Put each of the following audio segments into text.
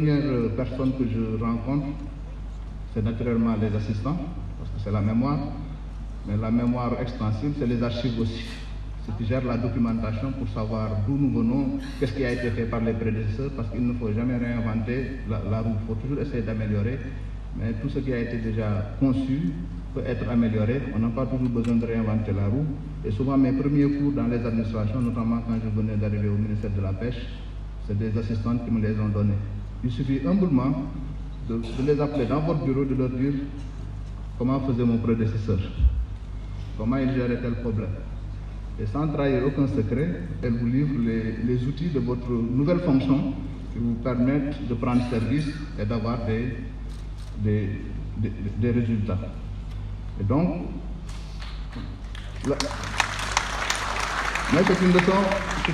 premières personnes que je rencontre, c'est naturellement les assistants, parce que c'est la mémoire, mais la mémoire extensive, c'est les archives aussi. Ceux qui gèrent la documentation pour savoir d'où nous venons, qu'est-ce qui a été fait par les prédécesseurs, parce qu'il ne faut jamais réinventer la roue, il faut toujours essayer d'améliorer, mais tout ce qui a été déjà conçu peut être amélioré, on n'a pas toujours besoin de réinventer la roue, et souvent mes premiers cours dans les administrations, notamment quand je venais d'arriver au ministère de la Pêche, c'est des assistantes qui me les ont donnés. Il suffit humblement de les appeler dans votre bureau, de leur dire comment faisait mon prédécesseur, comment il gérait tel problème. Et sans trahir aucun secret, elle vous livre les outils de votre nouvelle fonction qui vous permettent de prendre service et d'avoir des résultats. Et donc, mais c'est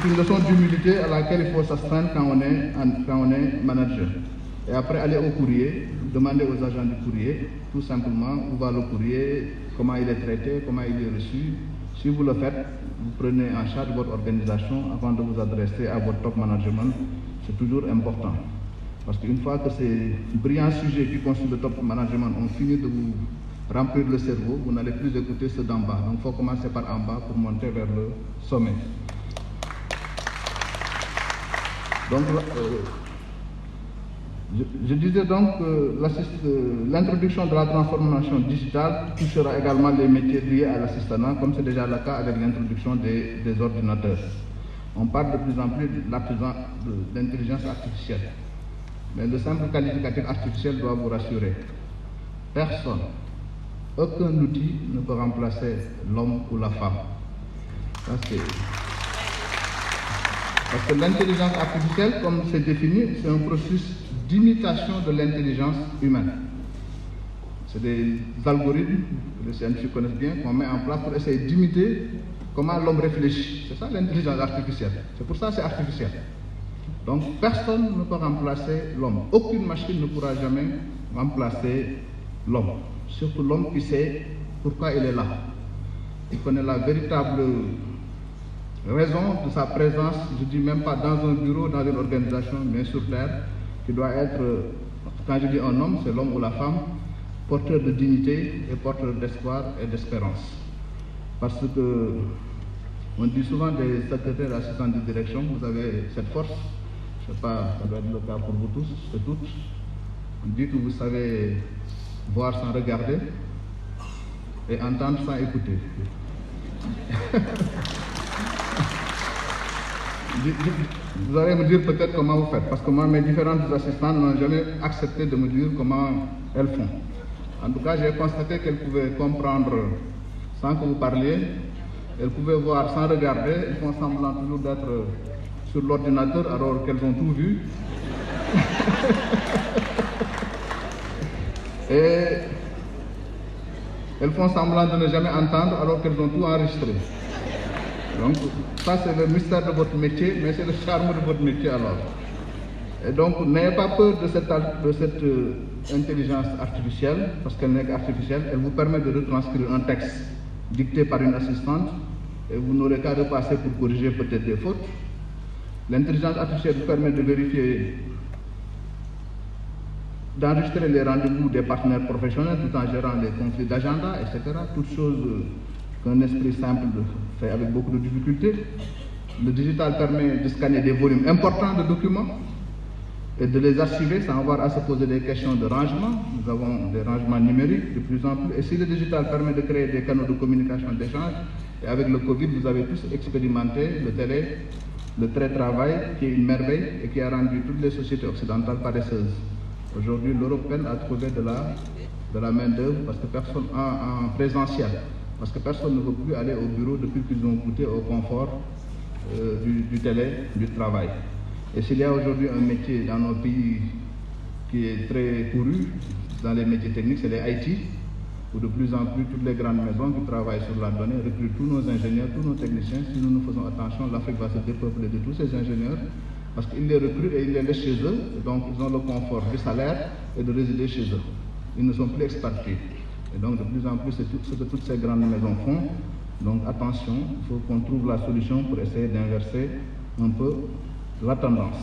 une leçon d'humilité à laquelle il faut s'astreindre quand on est manager. Et après, aller au courrier, demander aux agents du courrier, tout simplement, où va le courrier, comment il est traité, comment il est reçu. Si vous le faites, vous prenez en charge votre organisation avant de vous adresser à votre top management. C'est toujours important. Parce qu'une fois que ces brillants sujets qui constituent le top management ont fini de vous remplir le cerveau, vous n'allez plus écouter ceux d'en bas. Donc il faut commencer par en bas pour monter vers le sommet. Donc, je disais donc que l'introduction de la transformation digitale touchera également les métiers liés à l'assistanat, comme c'est déjà le cas avec l'introduction des ordinateurs. On parle de plus en plus de l'intelligence artificielle. Mais le simple qualificatif artificiel doit vous rassurer. Personne, aucun outil ne peut remplacer l'homme ou la femme. Parce que l'intelligence artificielle, comme c'est défini, c'est un processus d'imitation de l'intelligence humaine. C'est des algorithmes que les scientifiques connaissent bien, qu'on met en place pour essayer d'imiter comment l'homme réfléchit. C'est ça l'intelligence artificielle. C'est pour ça que c'est artificiel. Donc personne ne peut remplacer l'homme. Aucune machine ne pourra jamais remplacer l'homme. Surtout l'homme qui sait pourquoi il est là. Il connaît la véritable raison de sa présence, je ne dis même pas dans un bureau, dans une organisation, mais sur terre, qui doit être, quand je dis un homme, c'est l'homme ou la femme, porteur de dignité et porteur d'espoir et d'espérance. Parce que on dit souvent des secrétaires assistants de direction, vous avez cette force, je ne sais pas, ça doit être le cas pour vous tous et toutes. On dit que vous savez voir sans regarder et entendre sans écouter. Vous allez me dire peut-être comment vous faites, parce que moi, mes différentes assistantes n'ont jamais accepté de me dire comment elles font. En tout cas, j'ai constaté qu'elles pouvaient comprendre sans que vous parliez, elles pouvaient voir sans regarder, elles font semblant toujours d'être sur l'ordinateur alors qu'elles ont tout vu. Et elles font semblant de ne jamais entendre alors qu'elles ont tout enregistré. Donc, ça c'est le mystère de votre métier, mais c'est le charme de votre métier alors. Et donc, n'ayez pas peur de cette intelligence artificielle, parce qu'elle n'est qu'artificielle. Elle vous permet de retranscrire un texte dicté par une assistante, et vous n'aurez qu'à repasser pour corriger peut-être des fautes. L'intelligence artificielle vous permet de vérifier, d'enregistrer les rendez-vous des partenaires professionnels tout en gérant les conflits d'agenda, etc. Toutes choses qu'un esprit simple fait avec beaucoup de difficultés. Le digital permet de scanner des volumes importants de documents et de les archiver sans avoir à se poser des questions de rangement. Nous avons des rangements numériques de plus en plus. Et si le digital permet de créer des canaux de communication, d'échange, et avec le Covid, vous avez tous expérimenté le télétravail qui est une merveille et qui a rendu toutes les sociétés occidentales paresseuses. Aujourd'hui, l'Europe peine à trouver de la main-d'œuvre parce que personne en présentiel. Parce que personne ne veut plus aller au bureau depuis qu'ils ont goûté au confort du travail. Et s'il y a aujourd'hui un métier dans nos pays qui est très couru, dans les métiers techniques, c'est les IT, où de plus en plus toutes les grandes maisons qui travaillent sur la donnée recrutent tous nos ingénieurs, tous nos techniciens. Si nous ne faisons attention, l'Afrique va se dépeupler de tous ces ingénieurs, parce qu'ils les recrutent et ils les laissent chez eux, et donc ils ont le confort du salaire et de résider chez eux. Ils ne sont plus expatriés. Et donc de plus en plus, c'est ce que toutes ces grandes maisons font. Donc attention, il faut qu'on trouve la solution pour essayer d'inverser un peu la tendance.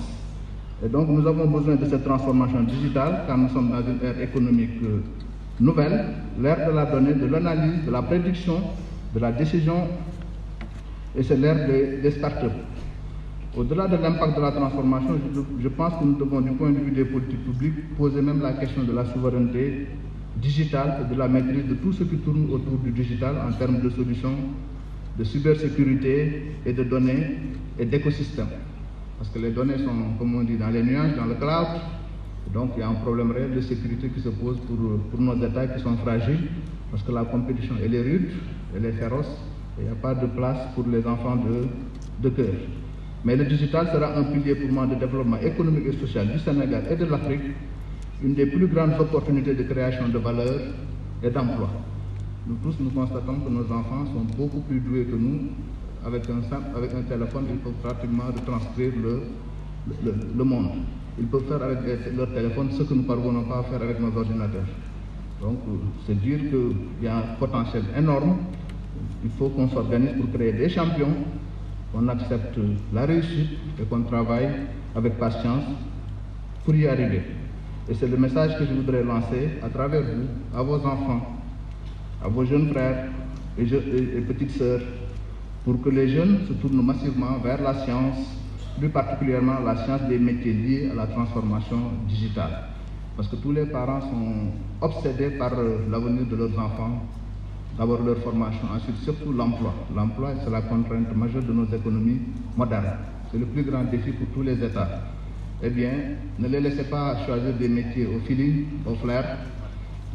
Et donc nous avons besoin de cette transformation digitale car nous sommes dans une ère économique nouvelle, l'ère de la donnée, de l'analyse, de la prédiction, de la décision, et c'est l'ère des startups. Au-delà de l'impact de la transformation, je pense que nous devons, du point de vue des politiques publiques, poser même la question de la souveraineté digitale et de la maîtrise de tout ce qui tourne autour du digital en termes de solutions de cybersécurité et de données et d'écosystèmes. Parce que les données sont, comme on dit, dans les nuages, dans le cloud. Donc il y a un problème réel de sécurité qui se pose pour nos États qui sont fragiles, parce que la compétition elle est rude, elle est féroce, et il n'y a pas de place pour les enfants de cœur. Mais le digital sera un pilier pour moi de développement économique et social du Sénégal et de l'Afrique, une des plus grandes opportunités de création de valeur et d'emploi. Nous tous, nous constatons que nos enfants sont beaucoup plus doués que nous. Avec un téléphone, ils peuvent pratiquement retranscrire le monde. Ils peuvent faire avec leur téléphone ce que nous ne parvenons pas à faire avec nos ordinateurs. Donc, c'est dire qu'il y a un potentiel énorme. Il faut qu'on s'organise pour créer des champions, qu'on accepte la réussite et qu'on travaille avec patience pour y arriver. Et c'est le message que je voudrais lancer à travers vous, à vos enfants, à vos jeunes frères et petites sœurs, pour que les jeunes se tournent massivement vers la science, plus particulièrement la science des métiers liés à la transformation digitale. Parce que tous les parents sont obsédés par l'avenir de leurs enfants, d'abord leur formation, ensuite surtout l'emploi. L'emploi, c'est la contrainte majeure de nos économies modernes. C'est le plus grand défi pour tous les États. Eh bien, ne les laissez pas choisir des métiers au feeling, au flair.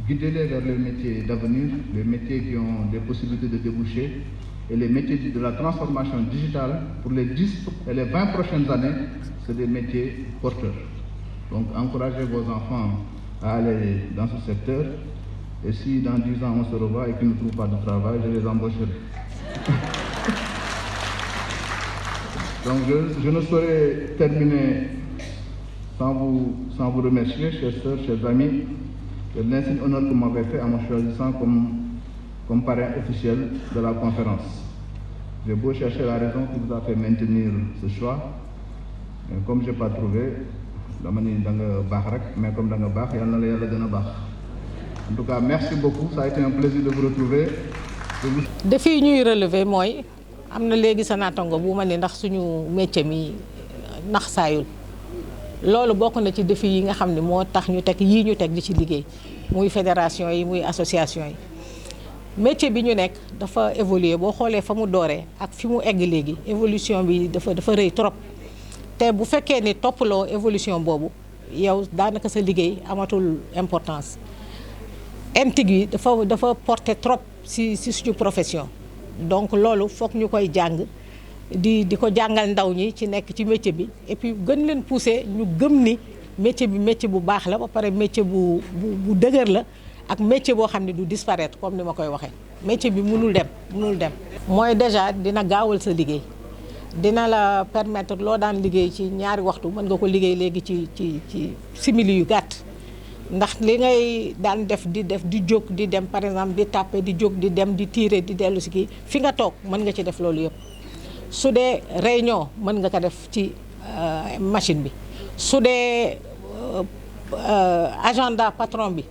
Guidez-les vers les métiers d'avenir, les métiers qui ont des possibilités de déboucher, et les métiers de la transformation digitale pour les 10 et les 20 prochaines années, c'est des métiers porteurs. Donc, encouragez vos enfants à aller dans ce secteur. Et si dans 10 ans on se revoit et qu'ils ne trouvent pas de travail, je les embaucherai. Donc, je ne saurais terminer sans vous remercier, chers sœurs, chers amis, de l'insigne honneur que vous m'avez fait en me choisissant comme parrain officiel de la conférence. J'ai beau chercher la raison qui vous a fait maintenir ce choix, mais comme je n'ai pas trouvé, mais comme en tout cas, merci beaucoup, ça a été un plaisir de vous retrouver. Défi ñuy relever mooy am na léegi sa naatango bu ma ne ndax suñu métier mi nax saayul loolu bokk na ci défi yi nga xam ne moo tax ñu teg yii ñu teg di ci liggéey muy fédération yi muy association yi métier bi ñu nekk dafa évoluer boo xoolee fa mu dooree ak fi mu egg léegi évolution bi dafa rëy trop te bu fekkee ni toppaloo évolution boobu yow daanaka sa liggéey amatul importance MTIC yi dafa porter trop si suñu profession donc loolu foog ñu koy jàng di ko jàngal ndaw ñi ci nekk ci métier bi et puis gën leen pousser ñu gëm ni métier bi métier bu baax la ba pare métier bu dëgër la ak métier boo xam ne du disparaître comme ni ma koy waxee métier bi mënul dem mooy déjà dina gaawal sa liggéey dina la permettre loo daan liggéey ci ñaari waxtu mën nga ko liggéey léegi ci simili yu gàtt ndax li ngay daan def di jóg di dem par exemple di tàppe di jóg di dem di tirer di dellu si kii fi nga toog mën nga ci def loolu yëpp su dee réunion mën nga ko def ci machine bi su dee agenda patron bi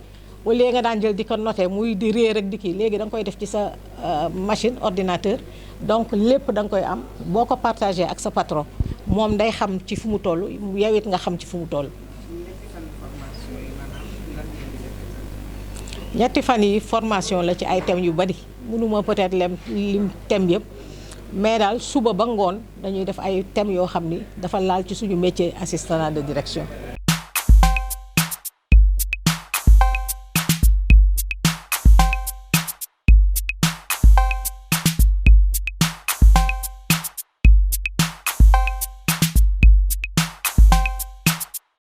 au lieu nga daan jël di ko noter muy di réer ak di kii léegi da nga koy def ci sa machine ordinateur donc lépp da nga koy am boo ko partagé ak sa patron moom day xam ci fu mu toll yow it nga xam ci fu mu toll. ñetti fan yi formation la ci ay thèmes yu bari mënuma peut-être lim thème yëpp mais daal suba ba ngoon dañuy def ay thèmes yoo xam ni dafa laal ci suñu métier assistant de direction.